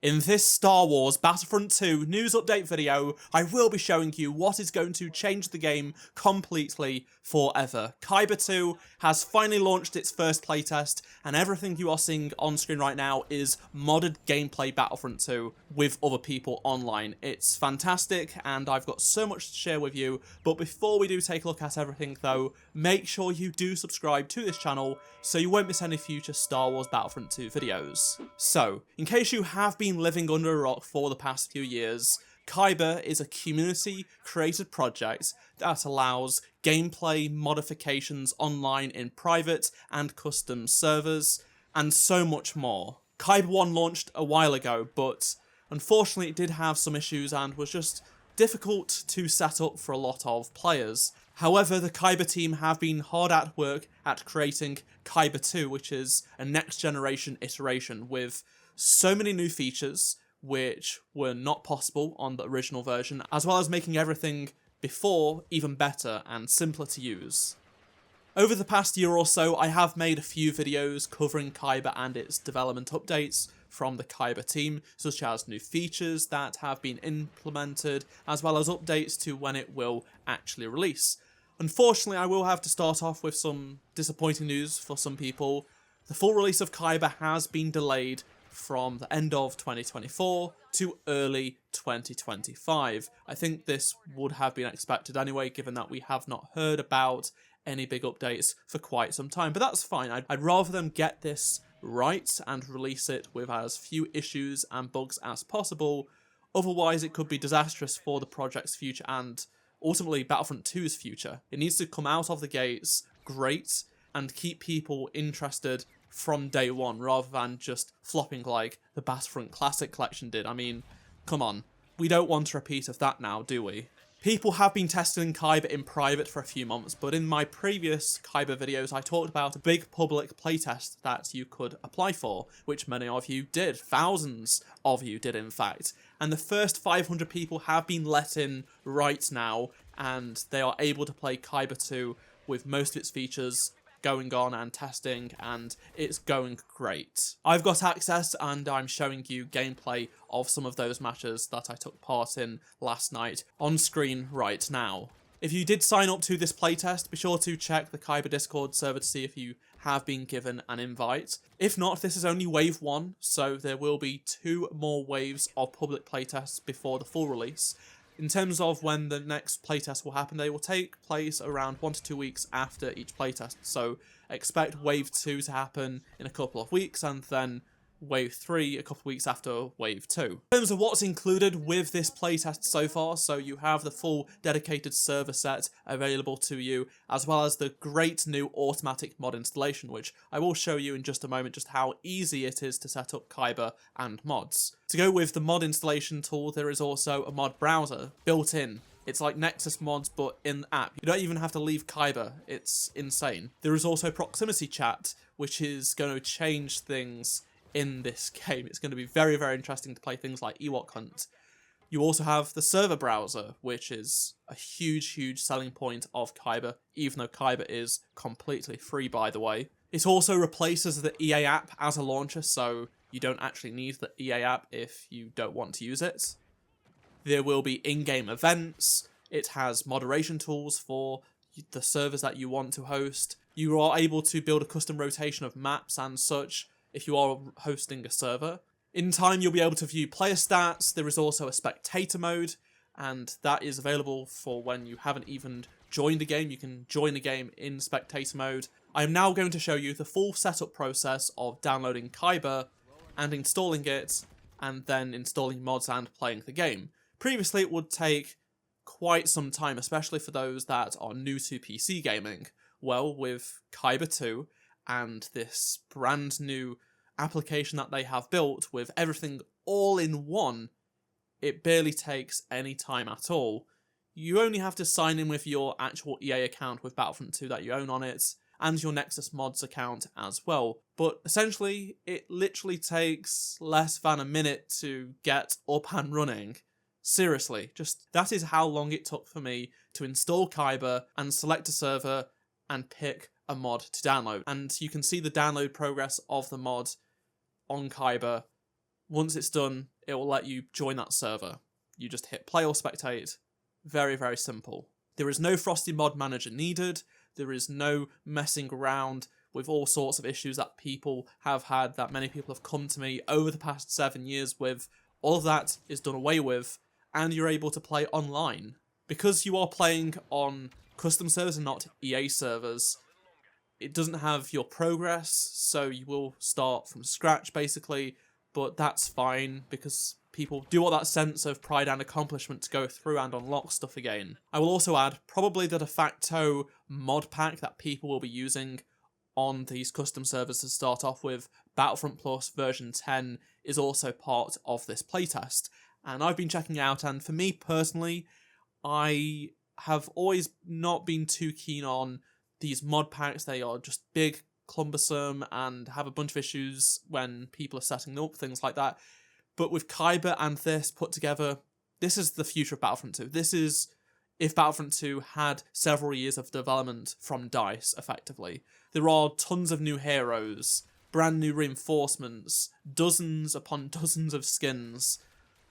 In this Star Wars Battlefront 2 news update video, I will be showing you what is going to change the game completely forever. Kyber 2 has finally launched its first playtest, and everything you are seeing on screen right now is modded gameplay Battlefront 2 with other people online. It's fantastic, and I've got so much to share with you, but before we do take a look at everything though, make sure you do subscribe to this channel so you won't miss any future Star Wars Battlefront 2 videos. So, in case you have been living under a rock for the past few years, Kyber is a community-created project that allows gameplay modifications online in private and custom servers, and so much more. Kyber 1 launched a while ago, but unfortunately it did have some issues and was just difficult to set up for a lot of players. However, the Kyber team have been hard at work at creating Kyber 2, which is a next-generation iteration with so many new features which were not possible on the original version, as well as making everything before even better and simpler to use. Over the past year or so, I have made a few videos covering Kyber and its development updates from the Kyber team, such as new features that have been implemented, as well as updates to when it will actually release. Unfortunately, I will have to start off with some disappointing news for some people. The full release of Kyber has been delayed from the end of 2024 to early 2025. I think this would have been expected anyway, given that we have not heard about any big updates for quite some time, but that's fine. I'd rather them get this right and release it with as few issues and bugs as possible. Otherwise, it could be disastrous for the project's future and ultimately Battlefront 2's future. It needs to come out of the gates great and keep people interested from day one, rather than just flopping like the Battlefront Classic Collection did. I mean, come on. We don't want a repeat of that now, do we? People have been testing Kyber in private for a few months, but in my previous Kyber videos I talked about a big public playtest that you could apply for, which many of you did. Thousands of you did, in fact. And the first 500 people have been let in right now, and they are able to play Kyber 2 with most of its features going on and testing, and it's going great. I've got access and I'm showing you gameplay of some of those matches that I took part in last night on screen right now. If you did sign up to this playtest, be sure to check the Kyber Discord server to see if you have been given an invite. If not, this is only wave 1, so there will be 2 more waves of public playtests before the full release. In terms of when the next playtest will happen, they will take place around 1 to 2 weeks after each playtest, so expect Wave 2 to happen in a couple of weeks, and then Wave 3 a couple of weeks after Wave 2. In terms of what's included with this playtest so far, so you have the full dedicated server set available to you, as well as the great new automatic mod installation, which I will show you in just a moment just how easy it is to set up Kyber and mods. To go with the mod installation tool, there is also a mod browser built in. It's like Nexus mods, but in the app. You don't even have to leave Kyber. It's insane. There is also proximity chat, which is going to change things in this game. It's going to be very, very interesting to play things like Ewok Hunt. You also have the server browser, which is a huge, huge selling point of Kyber, even though Kyber is completely free, by the way. It also replaces the EA app as a launcher, so you don't actually need the EA app if you don't want to use it. There will be in-game events. It has moderation tools for the servers that you want to host. You are able to build a custom rotation of maps and such if you are hosting a server. In time, you'll be able to view player stats. There is also a spectator mode, and that is available for when you haven't even joined the game. You can join the game in spectator mode. I am now going to show you the full setup process of downloading Kyber and installing it, and then installing mods and playing the game. Previously, it would take quite some time, especially for those that are new to PC gaming. Well, with Kyber 2 and this brand new application that they have built with everything all in one, it barely takes any time at all. You only have to sign in with your actual EA account with Battlefront 2 that you own on it, and your Nexus Mods account as well. But essentially, it literally takes less than a minute to get up and running. Seriously, just that is how long it took for me to install Kyber and select a server and pick a mod to download. And you can see the download progress of the mod on Kyber Once it's done, it will let you join that server. You just hit play or spectate. Very, very simple. There is no Frosty mod manager needed. There is no messing around with all sorts of issues that people have had, that many people have come to me over the past 7 years with. All of that is done away with, and you're able to play online. Because you are playing on custom servers and not EA servers, it doesn't have your progress, so you will start from scratch basically, but that's fine because people do want that sense of pride and accomplishment to go through and unlock stuff again. I will also add probably the de facto mod pack that people will be using on these custom servers to start off with. Battlefront Plus version 10 is also part of this playtest, and I've been checking out, and for me personally, I have always not been too keen on these mod packs. They are just big, cumbersome, and have a bunch of issues when people are setting them up, things like that. But with Kyber and this put together, this is the future of Battlefront 2. This is if Battlefront 2 had several years of development from DICE, effectively. There are tons of new heroes, brand new reinforcements, dozens upon dozens of skins.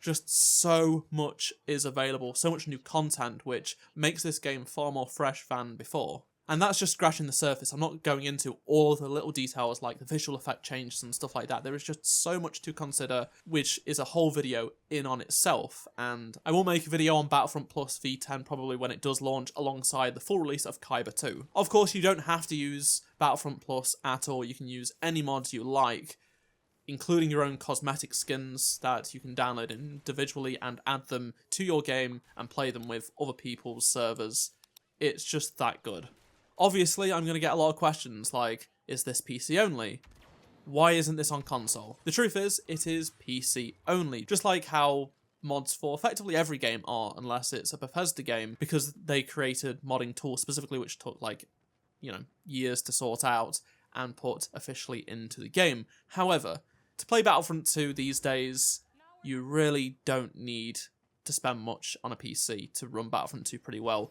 Just so much is available, so much new content, which makes this game far more fresh than before. And that's just scratching the surface. I'm not going into all of the little details like the visual effect changes and stuff like that. There is just so much to consider, which is a whole video in on itself. And I will make a video on Battlefront Plus V10 probably when it does launch alongside the full release of Kyber 2. Of course, you don't have to use Battlefront Plus at all. You can use any mods you like, including your own cosmetic skins that you can download individually and add them to your game and play them with other people's servers. It's just that good. Obviously, I'm going to get a lot of questions like, is this PC only? Why isn't this on console? The truth is, it is PC only, just like how mods for effectively every game are, unless it's a Bethesda game, because they created modding tools specifically which took years to sort out and put officially into the game. However, to play Battlefront 2 these days, you really don't need to spend much on a PC to run Battlefront 2 pretty well.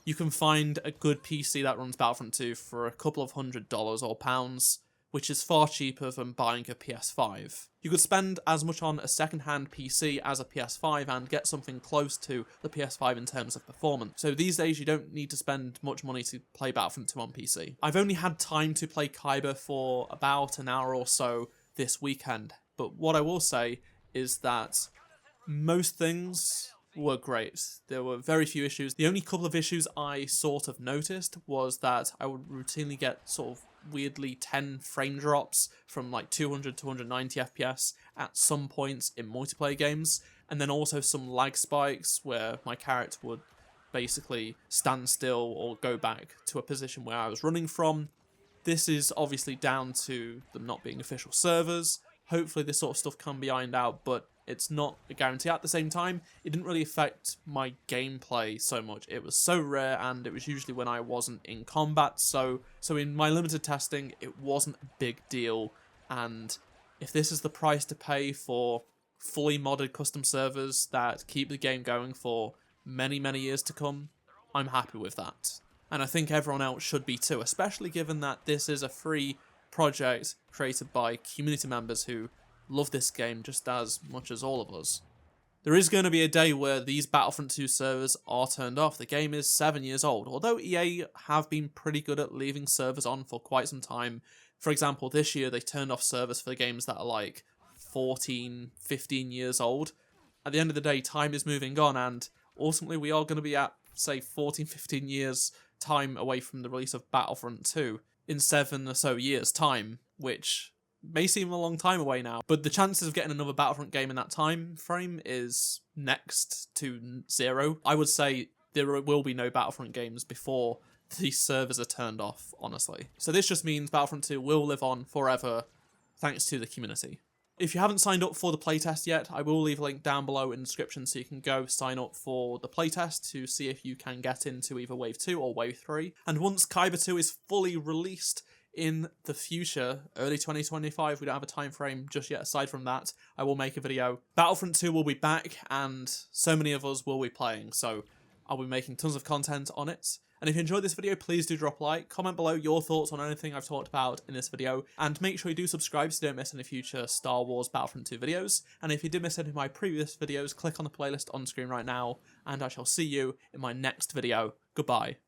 You can find a good PC that runs Battlefront 2 for a couple of $100s or pounds, which is far cheaper than buying a PS5. You could spend as much on a second-hand PC as a PS5 and get something close to the PS5 in terms of performance. So these days you don't need to spend much money to play Battlefront 2 on PC. I've only had time to play Kyber for about an hour or so this weekend, but what I will say is that most things were great. There were very few issues. The only couple of issues I sort of noticed was that I would routinely get sort of weirdly 10 frame drops from like 200 to 190 FPS at some points in multiplayer games, and then also some lag spikes where my character would basically stand still or go back to a position where I was running from. This is obviously down to them not being official servers. Hopefully this sort of stuff can be ironed out, but it's not a guarantee. At the same time, it didn't really affect my gameplay so much. It was so rare, and it was usually when I wasn't in combat, so in my limited testing, it wasn't a big deal. And if this is the price to pay for fully modded custom servers that keep the game going for many, many years to come, I'm happy with that. And I think everyone else should be too, especially given that this is a free project created by community members who love this game just as much as all of us. There is going to be a day where these Battlefront 2 servers are turned off. The game is 7 years old, although EA have been pretty good at leaving servers on for quite some time. For example, this year they turned off servers for the games that are like 14, 15 years old. At the end of the day, time is moving on, and ultimately we are going to be at, say, 14, 15 years time away from the release of Battlefront 2 in 7 or so years' time, which may seem a long time away now, but the chances of getting another Battlefront game in that time frame is next to zero. I would say there will be no Battlefront games before these servers are turned off, honestly. So this just means Battlefront 2 will live on forever thanks to the community. If you haven't signed up for the playtest yet, I will leave a link down below in the description so you can go sign up for the playtest to see if you can get into either Wave 2 or Wave 3. And once Kyber 2 is fully released in the future, early 2025, we don't have a time frame just yet. Aside from that, I will make a video. Battlefront 2 will be back, and so many of us will be playing, so I'll be making tons of content on it. And if you enjoyed this video, please do drop a like, comment below your thoughts on anything I've talked about in this video, and make sure you do subscribe so you don't miss any future Star Wars Battlefront 2 videos. And if you did miss any of my previous videos, click on the playlist on screen right now, and I shall see you in my next video. Goodbye.